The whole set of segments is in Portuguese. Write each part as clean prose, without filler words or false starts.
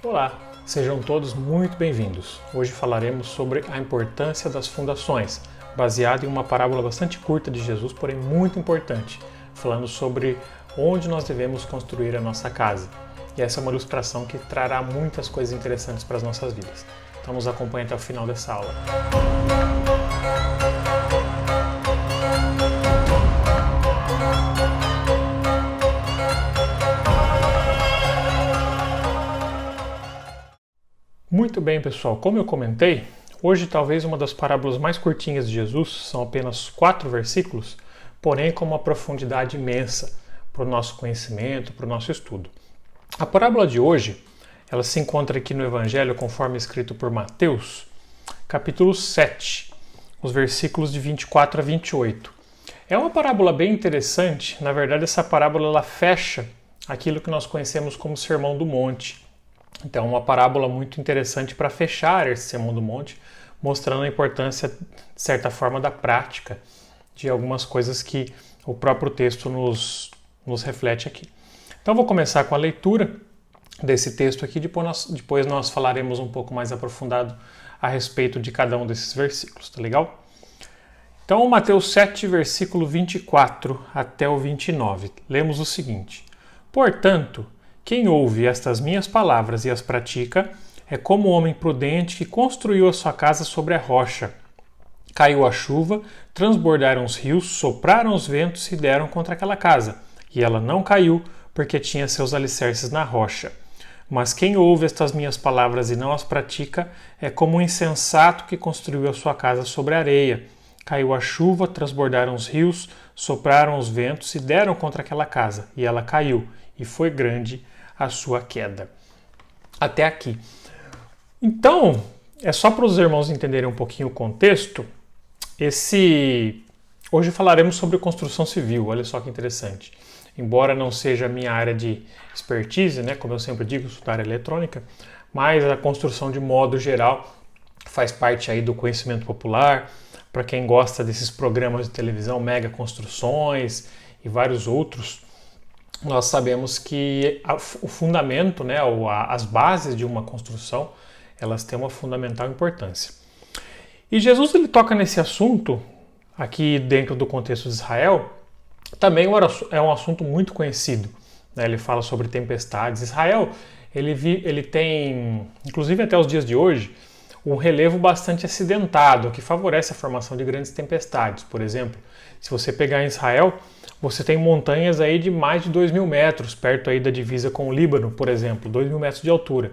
Olá, sejam todos muito bem-vindos. Hoje falaremos sobre a importância das fundações, baseado em uma parábola bastante curta de Jesus, porém muito importante, falando sobre onde nós devemos construir a nossa casa. E essa é uma ilustração que trará muitas coisas interessantes para as nossas vidas. Então nos acompanhe até o final dessa aula. Muito bem, pessoal, como eu comentei, hoje talvez uma das parábolas mais curtinhas de Jesus, são apenas 4 versículos, porém com uma profundidade imensa para o nosso conhecimento, para o nosso estudo. A parábola de hoje, ela se encontra aqui no Evangelho conforme escrito por Mateus, capítulo 7, os versículos de 24 a 28. É uma parábola bem interessante, na verdade essa parábola ela fecha aquilo que nós conhecemos como Sermão do Monte. Então, é uma parábola muito interessante para fechar esse Sermão do Monte, mostrando a importância, de certa forma, da prática de algumas coisas que o próprio texto nos reflete aqui. Então, vou começar com a leitura desse texto aqui, depois nós falaremos um pouco mais aprofundado a respeito de cada um desses versículos, tá legal? Então, Mateus 7, versículo 24 até o 29, lemos o seguinte: Portanto, quem ouve estas minhas palavras e as pratica é como um homem prudente que construiu a sua casa sobre a rocha. Caiu a chuva, transbordaram os rios, sopraram os ventos e deram contra aquela casa. E ela não caiu, porque tinha seus alicerces na rocha. Mas quem ouve estas minhas palavras e não as pratica é como um insensato que construiu a sua casa sobre a areia. Caiu a chuva, transbordaram os rios, sopraram os ventos e deram contra aquela casa. E ela caiu, e foi grande a sua queda. Até aqui. Então, é só para os irmãos entenderem um pouquinho o contexto. Hoje falaremos sobre construção civil, olha só que interessante. Embora não seja a minha área de expertise, né, como eu sempre digo, sou da área eletrônica, mas a construção de modo geral faz parte aí do conhecimento popular. Para quem gosta desses programas de televisão, Mega Construções e vários outros, nós sabemos que o fundamento, né, as bases de uma construção, elas têm uma fundamental importância. E Jesus ele toca nesse assunto, aqui dentro do contexto de Israel, também é um assunto muito conhecido. Né? Ele fala sobre tempestades. Israel, ele tem, inclusive até os dias de hoje, um relevo bastante acidentado, que favorece a formação de grandes tempestades. Por exemplo, se você pegar em Israel, você tem montanhas aí de mais de 2.000 metros, perto aí da divisa com o Líbano, por exemplo, 2.000 metros de altura.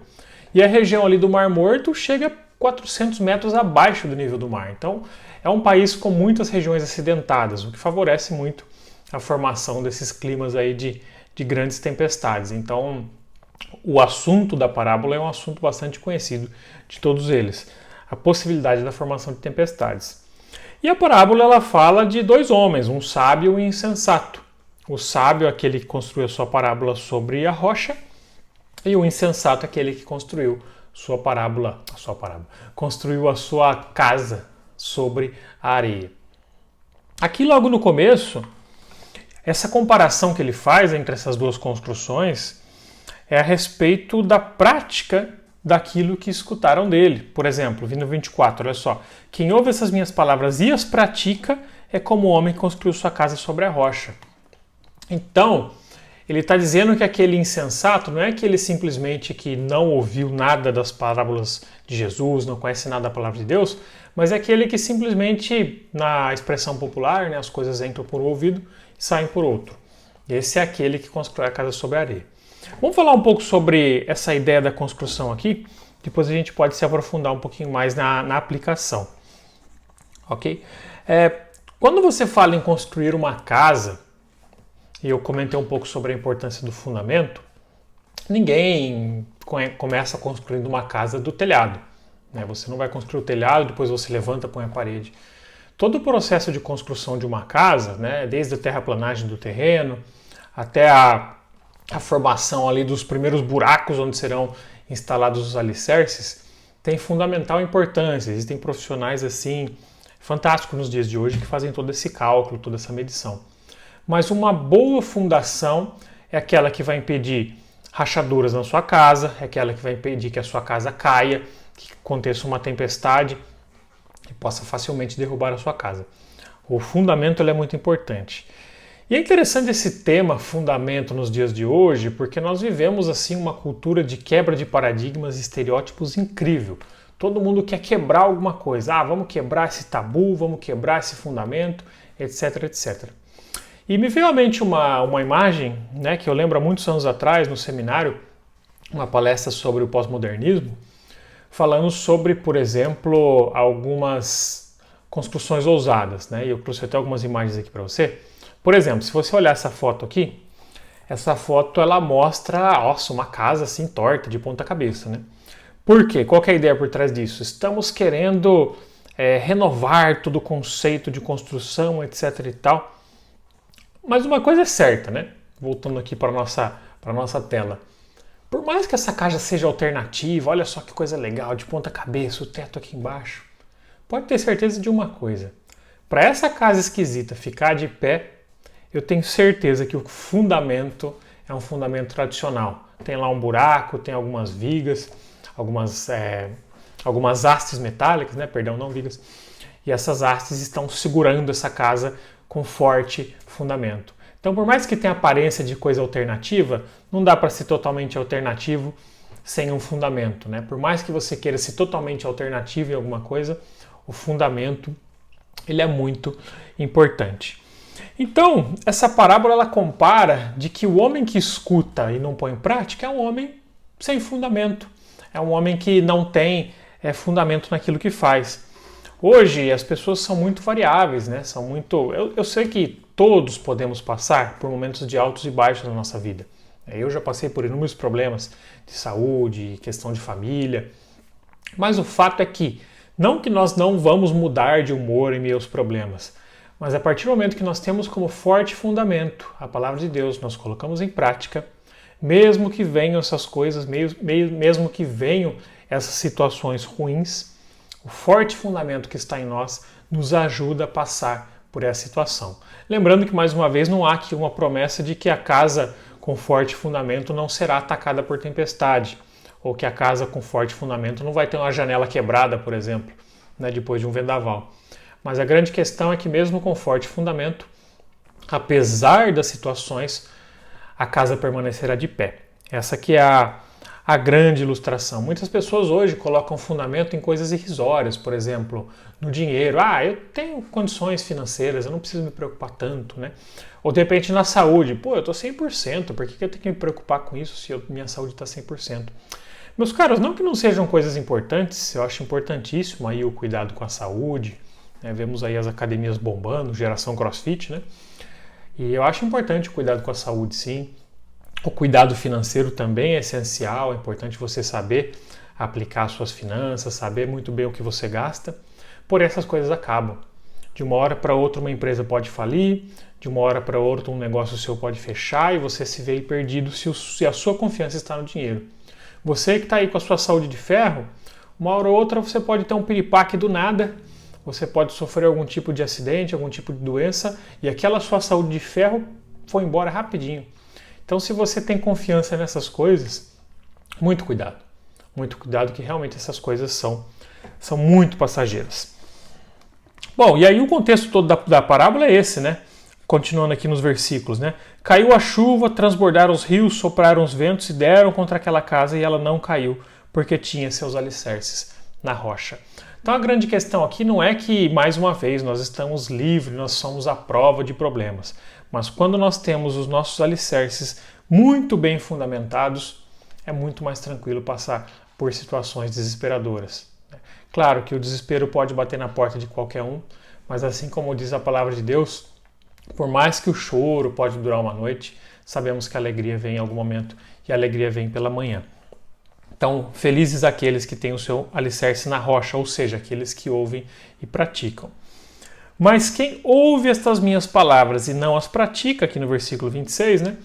E a região ali do Mar Morto chega a 400 metros abaixo do nível do mar. Então, é um país com muitas regiões acidentadas, o que favorece muito a formação desses climas aí de grandes tempestades. Então, o assunto da parábola é um assunto bastante conhecido de todos eles, a possibilidade da formação de tempestades. E a parábola ela fala de 2 homens, um sábio e um insensato. O sábio é aquele que construiu a sua parábola sobre a rocha, e o insensato é aquele que construiu construiu a sua casa sobre a areia. Aqui logo no começo, essa comparação que ele faz entre essas duas construções é a respeito da prática daquilo que escutaram dele. Por exemplo, no 24, olha só. Quem ouve essas minhas palavras e as pratica é como o homem que construiu sua casa sobre a rocha. Então, ele está dizendo que aquele insensato não é aquele simplesmente que não ouviu nada das parábolas de Jesus, não conhece nada da palavra de Deus, mas é aquele que simplesmente, na expressão popular, né, as coisas entram por um ouvido e saem por outro. Esse é aquele que constrói a casa sobre a areia. Vamos falar um pouco sobre essa ideia da construção aqui, depois a gente pode se aprofundar um pouquinho mais na aplicação. Ok? Quando você fala em construir uma casa, e eu comentei um pouco sobre a importância do fundamento, ninguém começa construindo uma casa do telhado. Né? Você não vai construir o telhado, depois você levanta e põe a parede. Todo o processo de construção de uma casa, né, desde a terraplanagem do terreno até a formação ali dos primeiros buracos onde serão instalados os alicerces, tem fundamental importância. Existem profissionais assim fantásticos nos dias de hoje que fazem todo esse cálculo, toda essa medição. Mas uma boa fundação é aquela que vai impedir Rachaduras na sua casa, é aquela que vai impedir que a sua casa caia, que aconteça uma tempestade e possa facilmente derrubar a sua casa. O fundamento ele é muito importante. E é interessante esse tema fundamento nos dias de hoje, porque nós vivemos assim uma cultura de quebra de paradigmas e estereótipos incrível. Todo mundo quer quebrar alguma coisa. Ah, vamos quebrar esse tabu, vamos quebrar esse fundamento, etc, etc. E me veio à mente uma imagem, né, que eu lembro há muitos anos atrás, no seminário, uma palestra sobre o pós-modernismo, falando sobre, por exemplo, algumas construções ousadas, né? E eu trouxe até algumas imagens aqui para você. Por exemplo, se você olhar essa foto aqui, essa foto ela mostra, nossa, uma casa assim torta, de ponta cabeça, né? Por quê? Qual que é a ideia por trás disso? Estamos querendo renovar todo o conceito de construção, etc e tal. Mas uma coisa é certa, né? Voltando aqui para a nossa tela. Por mais que essa casa seja alternativa, olha só que coisa legal, de ponta cabeça, o teto aqui embaixo, pode ter certeza de uma coisa. Para essa casa esquisita ficar de pé, eu tenho certeza que o fundamento é um fundamento tradicional. Tem lá um buraco, tem algumas vigas, algumas hastes metálicas, né? Perdão, não vigas. E essas hastes estão segurando essa casa com forte fundamento. Então, por mais que tenha aparência de coisa alternativa, não dá para ser totalmente alternativo sem um fundamento, né? Por mais que você queira ser totalmente alternativo em alguma coisa, o fundamento ele é muito importante. Então, essa parábola ela compara de que o homem que escuta e não põe em prática é um homem sem fundamento. É um homem que não tem fundamento naquilo que faz. Hoje as pessoas são muito variáveis, né? São muito. Eu sei que todos podemos passar por momentos de altos e baixos na nossa vida. Eu já passei por inúmeros problemas de saúde, questão de família. Mas o fato é que nós não vamos mudar de humor em meio aos problemas. Mas a partir do momento que nós temos como forte fundamento a palavra de Deus, nós colocamos em prática, mesmo que venham essas coisas, mesmo que venham essas situações ruins, o forte fundamento que está em nós nos ajuda a passar por essa situação. Lembrando que, mais uma vez, não há aqui uma promessa de que a casa com forte fundamento não será atacada por tempestade, ou que a casa com forte fundamento não vai ter uma janela quebrada, por exemplo, né, depois de um vendaval. Mas a grande questão é que mesmo com forte fundamento, apesar das situações, a casa permanecerá de pé. Essa que é a grande ilustração. Muitas pessoas hoje colocam fundamento em coisas irrisórias, por exemplo, no dinheiro. Ah, eu tenho condições financeiras, eu não preciso me preocupar tanto, né? Ou de repente na saúde. Pô, eu estou 100%, por que eu tenho que me preocupar com isso se minha saúde está 100%? Meus caros, não que não sejam coisas importantes, eu acho importantíssimo aí o cuidado com a saúde, né? Vemos aí as academias bombando, geração CrossFit, né? E eu acho importante o cuidado com a saúde, sim. O cuidado financeiro também é essencial, é importante você saber aplicar suas finanças, saber muito bem o que você gasta, porém essas coisas acabam. De uma hora para outra uma empresa pode falir, de uma hora para outra um negócio seu pode fechar e você se vê perdido se a sua confiança está no dinheiro. Você que está aí com a sua saúde de ferro, uma hora ou outra você pode ter um piripaque do nada, você pode sofrer algum tipo de acidente, algum tipo de doença e aquela sua saúde de ferro foi embora rapidinho. Então, se você tem confiança nessas coisas, muito cuidado que realmente essas coisas são muito passageiras. Bom, e aí o contexto todo da parábola é esse, né? Continuando aqui nos versículos, né? Caiu a chuva, transbordaram os rios, sopraram os ventos e deram contra aquela casa e ela não caiu, porque tinha seus alicerces na rocha. Então a grande questão aqui não é que, mais uma vez, nós estamos livres, nós somos à prova de problemas. Mas quando nós temos os nossos alicerces muito bem fundamentados, é muito mais tranquilo passar por situações desesperadoras. Claro que o desespero pode bater na porta de qualquer um, mas assim como diz a palavra de Deus, por mais que o choro pode durar uma noite, sabemos que a alegria vem em algum momento e a alegria vem pela manhã. Então, felizes aqueles que têm o seu alicerce na rocha, ou seja, aqueles que ouvem e praticam. Mas quem ouve estas minhas palavras e não as pratica, aqui no versículo 26, né,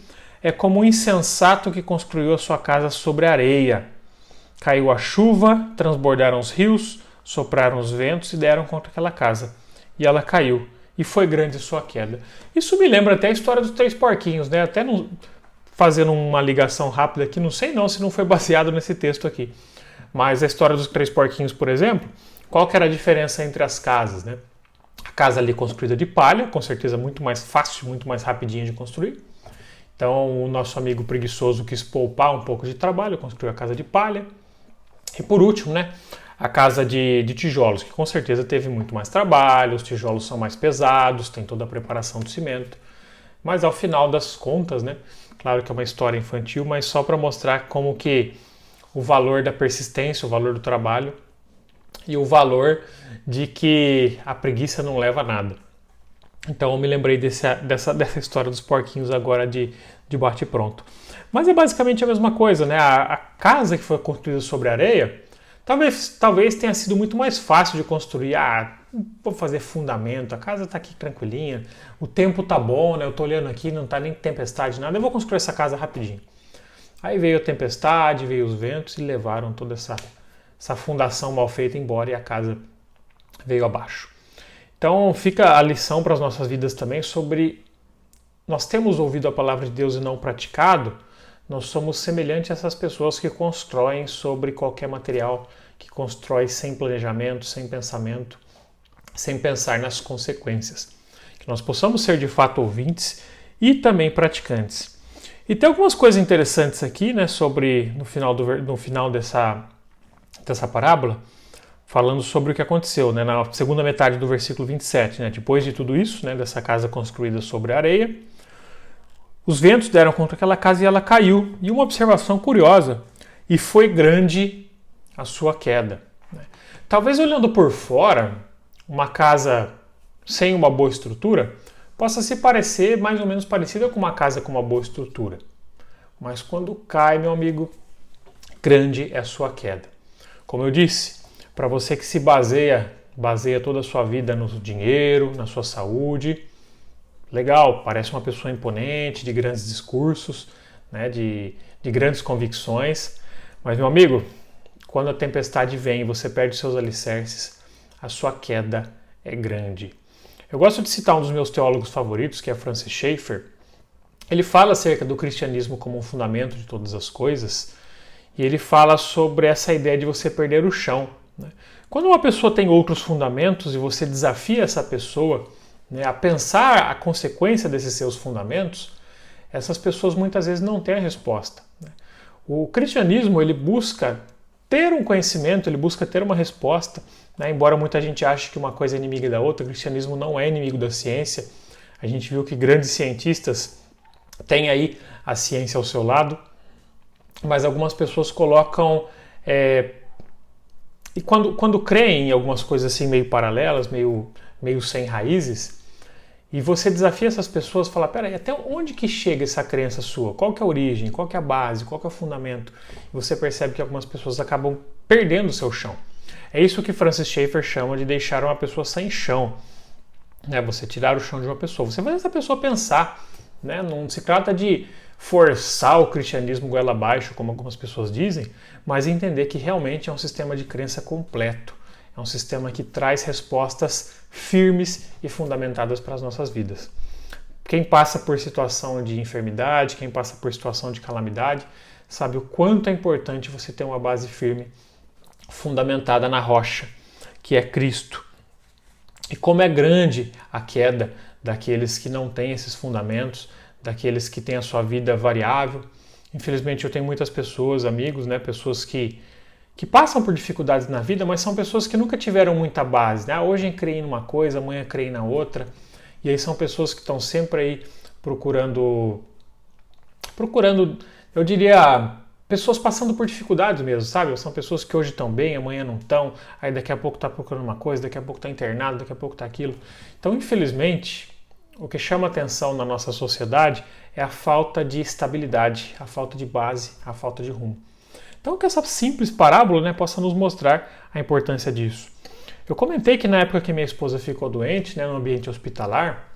é como um insensato que construiu a sua casa sobre a areia. Caiu a chuva, transbordaram os rios, sopraram os ventos e deram contra aquela casa. E ela caiu, e foi grande a sua queda. Isso me lembra até a história dos 3 porquinhos, né? Até não fazendo uma ligação rápida aqui, não sei não se não foi baseado nesse texto aqui, mas a história dos 3 porquinhos, por exemplo, qual que era a diferença entre as casas, né? A casa ali construída de palha, com certeza muito mais fácil, muito mais rapidinho de construir. Então o nosso amigo preguiçoso quis poupar um pouco de trabalho, construiu a casa de palha. E por último, né, a casa de tijolos, que com certeza teve muito mais trabalho, os tijolos são mais pesados, tem toda a preparação do cimento. Mas ao final das contas, né, claro que é uma história infantil, mas só para mostrar como que o valor da persistência, o valor do trabalho e o valor de que a preguiça não leva a nada. Então eu me lembrei dessa história dos porquinhos agora de bate pronto. Mas é basicamente a mesma coisa, né? A casa que foi construída sobre areia, talvez tenha sido muito mais fácil de construir. Vou fazer fundamento, a casa está aqui tranquilinha, o tempo tá bom, né? Eu tô olhando aqui, não tá nem tempestade, nada, eu vou construir essa casa rapidinho. Aí veio a tempestade, veio os ventos e levaram toda essa fundação mal feita embora e a casa veio abaixo. Então fica a lição para as nossas vidas também sobre nós temos ouvido a palavra de Deus e não praticado, nós somos semelhantes a essas pessoas que constroem sobre qualquer material, que constrói sem planejamento, sem pensamento, sem pensar nas consequências. Que nós possamos ser de fato ouvintes e também praticantes. E tem algumas coisas interessantes aqui, né, sobre no final dessa parábola, falando sobre o que aconteceu, né, na segunda metade do versículo 27, né, depois de tudo isso, né, dessa casa construída sobre a areia, os ventos deram contra aquela casa e ela caiu. E uma observação curiosa, e foi grande a sua queda. Né. Talvez olhando por fora, uma casa sem uma boa estrutura possa se parecer mais ou menos parecida com uma casa com uma boa estrutura. Mas quando cai, meu amigo, grande é a sua queda. Como eu disse, para você que se baseia toda a sua vida no dinheiro, na sua saúde, legal, parece uma pessoa imponente, de grandes discursos, né, de grandes convicções, mas meu amigo, quando a tempestade vem e você perde seus alicerces, a sua queda é grande. Eu gosto de citar um dos meus teólogos favoritos, que é Francis Schaeffer. Ele fala acerca do cristianismo como um fundamento de todas as coisas, e ele fala sobre essa ideia de você perder o chão. Quando uma pessoa tem outros fundamentos e você desafia essa pessoa, né, a pensar a consequência desses seus fundamentos, essas pessoas muitas vezes não têm a resposta. O cristianismo ele busca ter um conhecimento, ele busca ter uma resposta, né, embora muita gente ache que uma coisa é inimiga da outra, o cristianismo não é inimigo da ciência. A gente viu que grandes cientistas têm aí a ciência ao seu lado, mas algumas pessoas colocam... E quando creem em algumas coisas assim meio paralelas, meio sem raízes, e você desafia essas pessoas, fala, peraí, até onde que chega essa crença sua? Qual que é a origem? Qual que é a base? Qual que é o fundamento? E você percebe que algumas pessoas acabam perdendo o seu chão. É isso que Francis Schaeffer chama de deixar uma pessoa sem chão. Né? Você tirar o chão de uma pessoa. Você faz essa pessoa pensar. Né? Não se trata de forçar o cristianismo goela abaixo, como algumas pessoas dizem, mas entender que realmente é um sistema de crença completo. É um sistema que traz respostas firmes e fundamentadas para as nossas vidas. Quem passa por situação de enfermidade, quem passa por situação de calamidade, sabe o quanto é importante você ter uma base firme, fundamentada na rocha, que é Cristo. E como é grande a queda daqueles que não têm esses fundamentos, daqueles que têm a sua vida variável. Infelizmente eu tenho muitas pessoas, amigos, né, pessoas que passam por dificuldades na vida, mas são pessoas que nunca tiveram muita base. Né? Hoje creem numa coisa, amanhã creem na outra. E aí são pessoas que estão sempre aí procurando, eu diria, pessoas passando por dificuldades mesmo, sabe? São pessoas que hoje estão bem, amanhã não estão, aí daqui a pouco está procurando uma coisa, daqui a pouco está internado, daqui a pouco está aquilo. Então, infelizmente, o que chama atenção na nossa sociedade é a falta de estabilidade, a falta de base, a falta de rumo. Então, que essa simples parábola, né, possa nos mostrar a importância disso. Eu comentei que na época que minha esposa ficou doente, né, no ambiente hospitalar,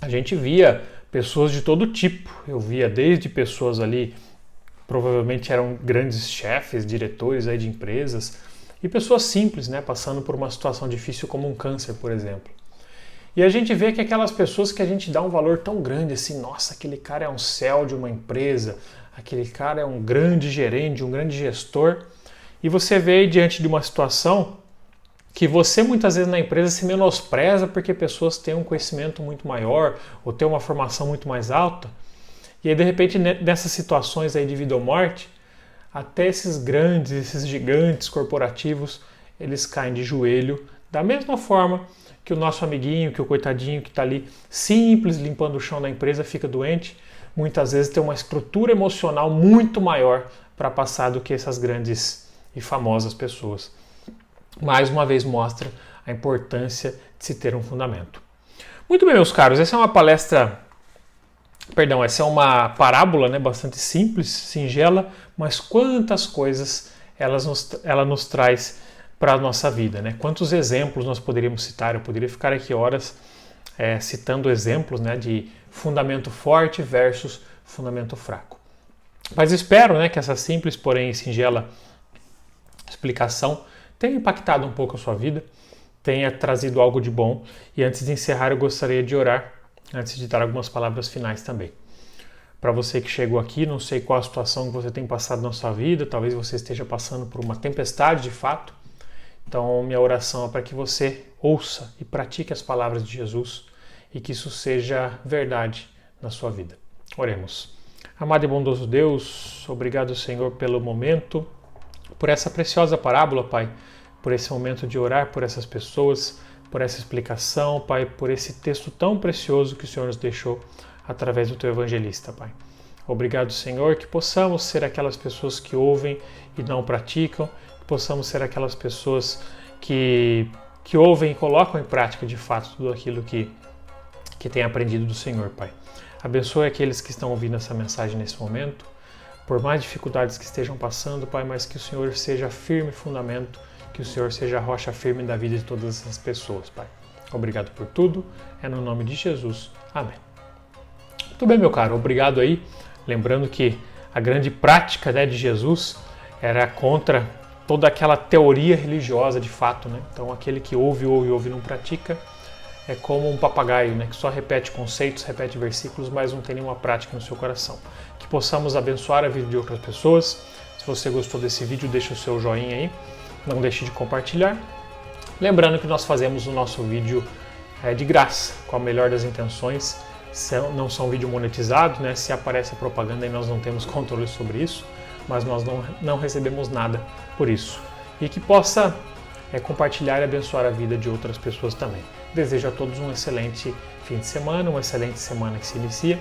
a gente via pessoas de todo tipo. Eu via desde pessoas ali, provavelmente eram grandes chefes, diretores aí de empresas, e pessoas simples, né, passando por uma situação difícil como um câncer, por exemplo. E a gente vê que aquelas pessoas que a gente dá um valor tão grande assim, nossa, aquele cara é um CEO de uma empresa, aquele cara é um grande gerente, um grande gestor, e você vê diante de uma situação que você muitas vezes na empresa se menospreza porque pessoas têm um conhecimento muito maior ou têm uma formação muito mais alta, e aí de repente nessas situações aí de vida ou morte, até esses grandes, esses gigantes corporativos, eles caem de joelho da mesma forma que o nosso amiguinho, que o coitadinho que está ali simples limpando o chão da empresa fica doente, muitas vezes tem uma estrutura emocional muito maior para passar do que essas grandes e famosas pessoas. Mais uma vez mostra a importância de se ter um fundamento. Muito bem, meus caros, essa é uma parábola, né, bastante simples, singela, mas quantas coisas ela nos traz para a nossa vida, né? Quantos exemplos nós poderíamos citar? Eu poderia ficar aqui horas citando exemplos, né, de fundamento forte versus fundamento fraco. Mas espero, né, que essa simples, porém singela explicação tenha impactado um pouco a sua vida, tenha trazido algo de bom. E antes de encerrar, eu gostaria de orar, antes de dar algumas palavras finais também. Para você que chegou aqui, não sei qual a situação que você tem passado na sua vida, talvez você esteja passando por uma tempestade de fato. Então, minha oração é para que você ouça e pratique as palavras de Jesus e que isso seja verdade na sua vida. Oremos. Amado e bondoso Deus, obrigado, Senhor, pelo momento, por essa preciosa parábola, Pai, por esse momento de orar por essas pessoas, por essa explicação, Pai, por esse texto tão precioso que o Senhor nos deixou através do Teu evangelista, Pai. Obrigado, Senhor, que possamos ser aquelas pessoas que ouvem e não praticam, que possamos ser aquelas pessoas que ouvem e colocam em prática, de fato, tudo aquilo que têm aprendido do Senhor, Pai. Abençoe aqueles que estão ouvindo essa mensagem nesse momento, por mais dificuldades que estejam passando, Pai, mas que o Senhor seja firme fundamento, que o Senhor seja a rocha firme da vida de todas essas pessoas, Pai. Obrigado por tudo, é no nome de Jesus. Amém. Muito bem, meu caro, obrigado aí. Lembrando que a grande prática, né, de Jesus era contra toda aquela teoria religiosa de fato, né? Então aquele que ouve e não pratica é como um papagaio, né, que só repete conceitos, repete versículos, mas não tem nenhuma prática no seu coração. Que possamos abençoar a vida de outras pessoas. Se você gostou desse vídeo, deixa o seu joinha aí. Não deixe de compartilhar. Lembrando que nós fazemos o nosso vídeo de graça, com a melhor das intenções. Não são vídeo monetizado, né? Se aparece a propaganda e nós não temos controle sobre isso, mas nós não recebemos nada por isso. E que possa compartilhar e abençoar a vida de outras pessoas também. Desejo a todos um excelente fim de semana, uma excelente semana que se inicia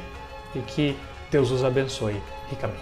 e que Deus os abençoe ricamente.